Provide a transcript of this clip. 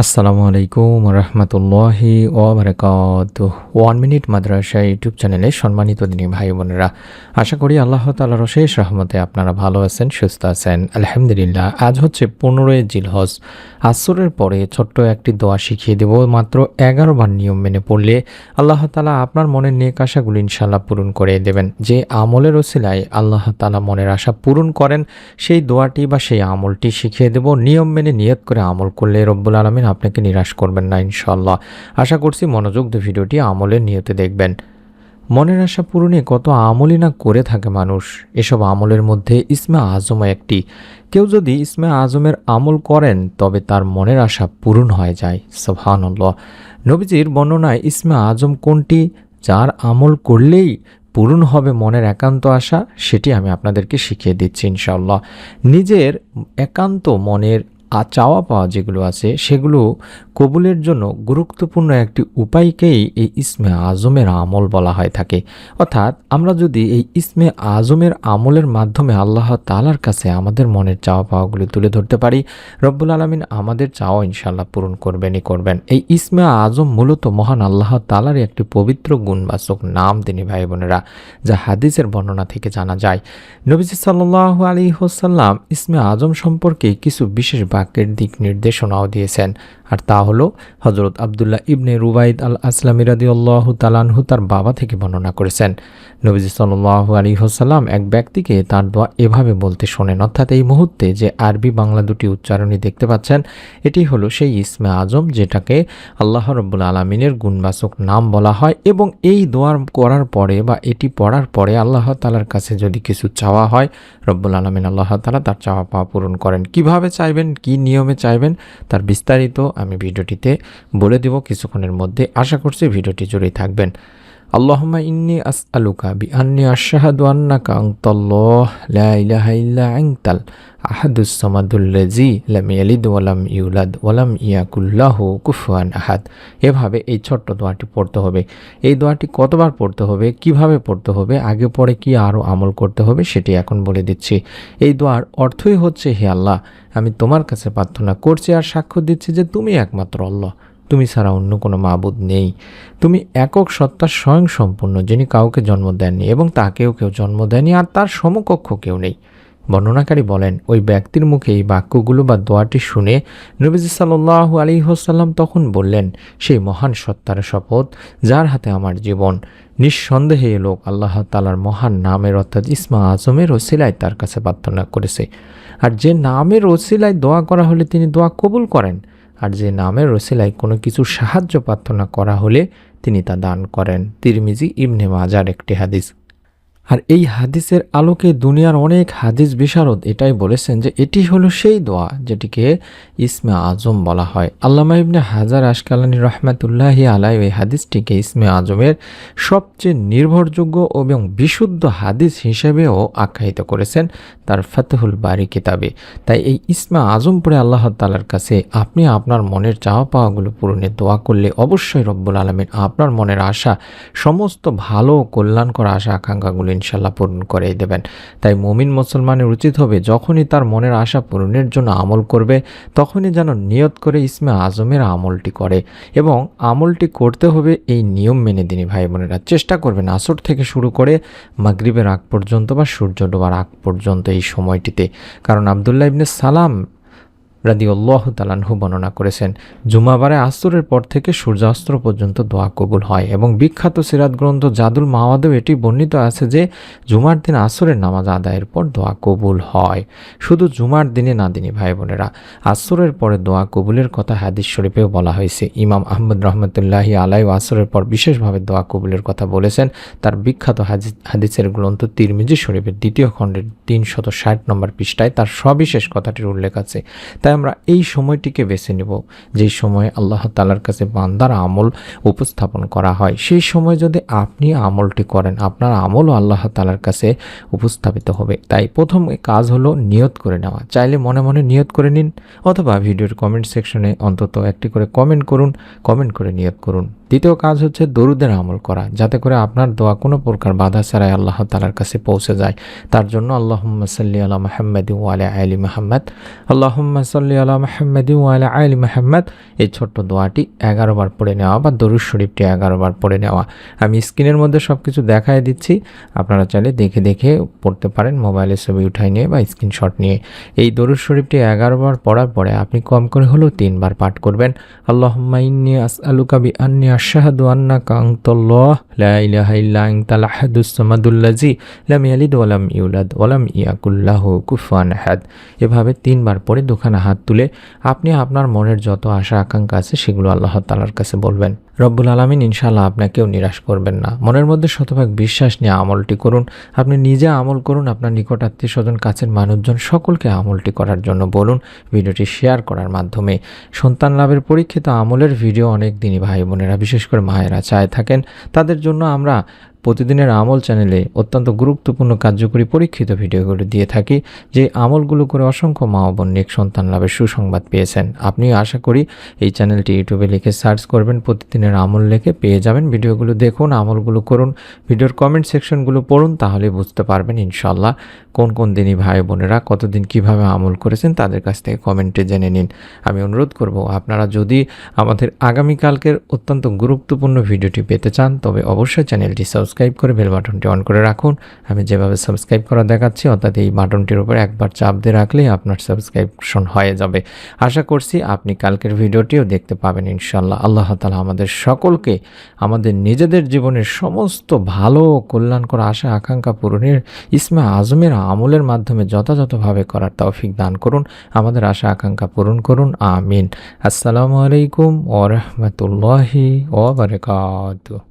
আসসালামু আলাইকুম রহমতুল্লাহি ওয়াবারাকাতুহু। 1 মিনিট মাদ্রাসা ইউটিউব চ্যানেলে সম্মানিত দিনী ভাই বোনেরা, আশা করি আল্লাহ তাআলার অশেষ রহমতে আপনারা ভালো আছেন, সুস্থ আছেন। আলহামদুলিল্লাহ। আজ হচ্ছে 15 জিলহজ। আসরের পরে ছোট্ট একটি দোয়া শিখিয়ে দেব। মাত্র 11 বার নিয়ম মেনে পড়লে আল্লাহ তাআলা আপনার মনের নেক আশাগুলো ইনশাআল্লাহ পূরণ করে দেবেন। যে আমলের ওসিলায় আল্লাহ তাআলা মনের আশা পূরণ করেন, সেই দোয়াটি বা সেই আমলটি শিখিয়ে দেব। নিয়ম মেনে নিয়ত করে আমল করলে রব্বুল আলামিন আপনাকে নিরাশ করবেন না ইনশাআল্লাহ। আশা করছি মনোযোগ দিয়ে ভিডিওটি আমলের নিয়তে দেখবেন। মনের আশা পূরণে কত আমলই না করে থাকে মানুষ। এসব আমলের মধ্যে ইসমে আজমও একটি। কেউ যদি ইসমে আজমের আমল করেন তবে তার মনের আশা পূরণ হয়ে যায়। সুবহানাল্লাহ। নবীজির বর্ণনায় ইসমে আজম কোনটি যার আমল করলেই পূরণ হবে মনের একান্ত আশা, সেটি আমি আপনাদেরকে শিখিয়ে দিচ্ছি ইনশাআল্লাহ। নিজের একান্ত মনের চাওয়া পাওয়া যেগুলো আছে সেগুলো কবুলের জন্য গুরুত্বপূর্ণ একটি উপায়কেই এই ইসমে আজমের আমল বলা হয়ে থাকে। অর্থাৎ আমরা যদি এই ইসমে আজমের আমলের মাধ্যমে আল্লাহ তাআলার কাছে আমাদের মনের চাওয়া পাওয়াগুলি তুলে ধরতে পারি, রব্বুল আলামিন আমাদের চাওয়া ইনশাআল্লাহ পূরণ করবেনই করবেন। এই ইসমে আজম মূলত মহান আল্লাহ তাআলার একটি পবিত্র গুণবাচক নাম তিনি ভাই বোনেরা, যা হাদিসের বর্ণনা থেকে জানা যায়। নবীজি সাল্লাল্লাহু আলাইহি ওয়াসাল্লাম ইসমে আজম সম্পর্কে কিছু বিশেষ বাক্যের দিক নির্দেশনাও দিয়েছেন, আর তা হলো হযরত আব্দুল্লাহ ইবনে রুবাইদ আল আসলামী রাদিয়াল্লাহু তাআলা আনহু তার বাবা থেকে বর্ণনা করেছেন। নবীজি সাল্লাল্লাহু আলাইহি ওয়াসাল্লাম এক ব্যক্তিকে তার দোয়া এভাবে বলতে শোনেন। অর্থাৎ এই মুহূর্তে যে আরবি বাংলা দুটি উচ্চারণই দেখতে পাচ্ছেন, এটি হলো সেই ইসমে আজম যেটাকে আল্লাহ রাব্বুল আলামিনের গুণবাচক নাম বলা হয়। এবং এই দোয়া করার পরে বা এটি পড়ার পরে আল্লাহ তাআলার কাছে যদি কিছু চাওয়া হয়, রব্বুল আলামিন আল্লাহ তাআলা তার চাওয়া পাওয়া পূরণ করেন। কিভাবে চাইবেন, কি নিয়মে চাইবেন, তার বিস্তারিত আমি ভিডিওটিতে বলে দেব কিছুক্ষণের মধ্যে। আশা করছি ভিডিওটি জুড়েই থাকবেন। আল্লাহুম্মা ইন্নী আসআলুকা বিআন্নী আশহাদু আন্নাকা আনতাল্লাহ লা ইলাহা ইল্লা আনতাল আহাদুস সামাদুল্লাযী লাম ইয়ালিদ ওয়া লাম ইউলাদ ওয়া লাম ইয়াকুল লাহু কুফুয়ান আহাদ। এভাবে এই ছোট্ট দোয়াটি পড়তে হবে। এই দোয়াটি কতবার পড়তে হবে, কিভাবে পড়তে হবে, আগে পরে কি আরও আমল করতে হবে সেটি এখন বলে দিচ্ছি। এই দোয়ার অর্থই হচ্ছে, হে আল্লাহ, আমি তোমার কাছে প্রার্থনা করছি আর সাক্ষ্য দিচ্ছি যে তুমি একমাত্র আল্লাহ, তুমি ছাড়া অন্য কোনো মাবুদ নেই। তুমি একক সত্তা স্বয়ং সম্পূর্ণ, যিনি কাউকে জন্ম দেননি এবং তাকেও কেউ জন্ম দেয়নি, আর তার সমকক্ষ কেউ নেই। বর্ণনাকারী বলেন, ওই ব্যক্তির মুখে এই বাক্যগুলো বা দোয়াটি শুনে নবীজি সাল্লাল্লাহু আলাইহি ওয়াসাল্লাম তখন বললেন, সেই মহান সত্তার শপথ যার হাতে আমার জীবন, নিঃসন্দেহে এ লোক আল্লাহ তাআলার মহান নামের অর্থাৎ ইসমে আজমের ওসিলায় তার কাছে প্রার্থনা করেছে। আর যে নামের ওসিলায় দোয়া করা হলে তিনি দোয়া কবুল করেন, আর যে নামের ওসিলায় কোনো কিছু সাহায্য প্রার্থনা করা হলে তিনি তা দান করেন। তিরমিজি ইবনে মাজার একটি হাদিস। আর এই হাদিসের আলোকে দুনিয়ার অনেক হাদিস বিশারদ এটাই বলেছেন যে এটি হলো সেই দোয়া যেটিকে ইসমে আজম বলা হয়। আল্লামা ইবনে হাজার আশকালানী রহমাতুল্লাহি আলাইহি এই হাদিসটিকে ইসমে আজমের সবচেয়ে নির্ভরযোগ্য এবং বিশুদ্ধ হাদিস হিসেবেও আখ্যায়িত করেছেন তার ফাতহুল বারি কিতাবে। তাই এই ইসমে আজম পড়ে আল্লাহ তাআলার কাছে আপনি আপনার মনের চাওয়া পাওয়াগুলো পূরণের দোয়া করলে অবশ্যই রব্বুল আলামিন আপনার মনের আশা, সমস্ত ভালো কল্যাণকর আশা আকাঙ্ক্ষাগুলো ইনশাআল্লাহ পূরণ করে দেবেন। তাই মুমিন মুসলমানের উচিত হবে যখনই তার মনের আশা পূরণের জন্য আমল করবে তখনই যেন নিয়ত করে ইসমে আজমের আমলটি করে, এবং আমলটি করতে হবে এই নিয়ম মেনে। দিনী ভাই বোনেরা, চেষ্টা করবেন আসর থেকে শুরু করে মাগরিবের আগ পর্যন্ত বা সূর্য ডোবার আগ পর্যন্ত এই সময়টিতে। কারণ আব্দুল্লাহ ইবনে সালাম রাদিয়াল্লাহু তাআলা আনহু বর্ণনা করেছেন, জুমাবারে আসরের পর থেকে সূর্যাস্ত পর্যন্ত দোয়া কবুল হয়। এবং বিখ্যাত সিরাত গ্রন্থ জাদুল মাওয়াদেও এটি বর্ণিত আছে যে জুমার দিন আসরের নামাজ আদায়ের পর দোয়া কবুল হয়। শুধু জুমার দিনে না দিনী ভাই বোনেরা, আসরের পরে দোয়া কবুলের কথা হাদিস শরীফেও বলা হয়েছে। ইমাম আহমদ রহমতুল্লাহি আলাইহি আসরের পর বিশেষভাবে দোয়া কবুলের কথা বলেছেন তার বিখ্যাত হাদিসের গ্রন্থ তিরমিজি শরীফের 2য় খণ্ডের 360 নম্বর পৃষ্ঠায় তার সবিশেষ কথাটির উল্লেখ আছে। তাই আমরা এই সময়টিকে বেছে নেব যেই সময়ে আল্লাহ তাআলার কাছে বান্দার আমল উপস্থাপন করা হয়। সেই সময় যদি আপনি আমলটি করেন, আপনার আমলও আল্লাহ তাআলার কাছে উপস্থাপিত হবে। তাই প্রথম কাজ হলো নিয়ত করে নেওয়া। চাইলে মনে মনে নিয়ত করে নিন, অথবা ভিডিওর কমেন্ট সেকশনে অন্তত একটি করে কমেন্ট করুন, কমেন্ট করে নিয়ত করুন। দ্বিতীয় কাজ হচ্ছে দরুদের আমল করা, যাতে করে আপনার দোয়া কোনো প্রকার বাধা ছাড়াই আল্লাহ তাআলার কাছে পৌঁছে যায়। তার জন্য আল্লাহুম্মা সাল্লি আলা মুহাম্মাদি ওয়া আলা আলি মুহাম্মাদ, আল্লাহুম্মা সাল্লি আলা মুহাম্মাদিন ওয়া আলা আলি মুহাম্মাদ, এই ছোট্ট দোয়াটি 11 বার পড়ে নেওয়া বা দরুদ শরীফটি 11 বার পড়ে নেওয়া। আমি স্ক্রিনের মধ্যে সব কিছু দেখায় দিচ্ছি, আপনারা চাইলে দেখে দেখে পড়তে পারেন, মোবাইলে ছবি উঠাই নিয়ে বা স্ক্রিনশট নিয়ে। এই দরুদ শরীফটি 11 বার পড়ার পরে আপনি কম করে হলেও 3 বার পাঠ করবেন। আল্লাহুম্মা ইন্নী আসআলুকা বিআন্নী আশহাদু আন্নাকা আনতাল্লাহ লা ইলাহা ইল্লা আনতাল আহাদুস সামাদুল্লাযী লাম ইয়ালিদ ওয়া লাম ইউলাদ ওয়া লাম ইয়াকুল লাহু কুফুয়ান আহাদ। এভাবে 3 বার পরে দুখানা হাত তুলে আপনি আপনার মনের যত আশা আকাঙ্ক্ষা আছে সেগুলো আল্লাহ তাআলার কাছে বলবেন। রব্বুল আলামিন ইনশাআল্লাহ আপনাকেও নিরাশ করবেন না। মনের মধ্যে শতভাগ বিশ্বাস নিয়ে আমলটি করুন। আপনি নিজে আমল করুন, আপনার নিকট আত্মীয় স্বজন, কাছের মানুষজন সকলকে আমলটি করার জন্য বলুন, ভিডিওটি শেয়ার করার মাধ্যমে। সন্তান লাভের পরীক্ষিত আমলের ভিডিও অনেক দিনই ভাই বোনেরা, বিশেষ করে মায়েরা চায় থাকেন। তাদের জন্য আমরা প্রতিদিনের আমল চ্যানেলে অত্যন্ত গুরুত্বপূর্ণ কার্যকরী পরীক্ষিত ভিডিওগুলো দিয়ে থাকি, যে আমলগুলো করে অসংখ্য মা ও বোন নেক সন্তান লাভের সুসংবাদ পেয়েছেন। আপনিও আশা করি এই চ্যানেলটি ইউটিউবে লিখে সার্চ করবেন, প্রতিদিনের আমল লিখে পেয়ে যাবেন। ভিডিওগুলো দেখুন, আমলগুলো করুন, ভিডিওর কমেন্ট সেকশনগুলো পড়ুন, তাহলে বুঝতে পারবেন ইনশাআল্লাহ কোন কোন দিনই ভাই বোনেরা কতদিন কিভাবে আমল করেছেন তাদের কাছ থেকে কমেন্টে জেনে নিন। আমি অনুরোধ করব, আপনারা যদি আমাদের আগামীকালকের অত্যন্ত গুরুত্বপূর্ণ ভিডিওটি পেতে চান তবে অবশ্যই চ্যানেলটি সাবস্ক্রাইব করে বেল বাটনটি অন করে রাখুন। আমি যেভাবে সাবস্ক্রাইব করা দেখাচ্ছি অর্থাৎ এই বাটনটির উপর একবার চাপ দিয়ে রাখলেই আপনার সাবস্ক্রিপশন হয়ে যাবে। আশা করছি আপনি কালকের ভিডিওটিও দেখতে পাবেন ইনশাআল্লাহ। আল্লাহ তাআলা আমাদের সকলকে আমাদের নিজেদের জীবনের সমস্ত ভালো কল্যাণকর আশা আকাঙ্ক্ষা পূরণের ইসমে আজমের আমলের মাধ্যমে যথাযথভাবে করার তৌফিক দান করুন, আমাদের আশা আকাঙ্ক্ষা পূরণ করুন, আমিন। আসসালামু আলাইকুম ওয়া রাহমাতুল্লাহি ওয়া বারাকাতুহু।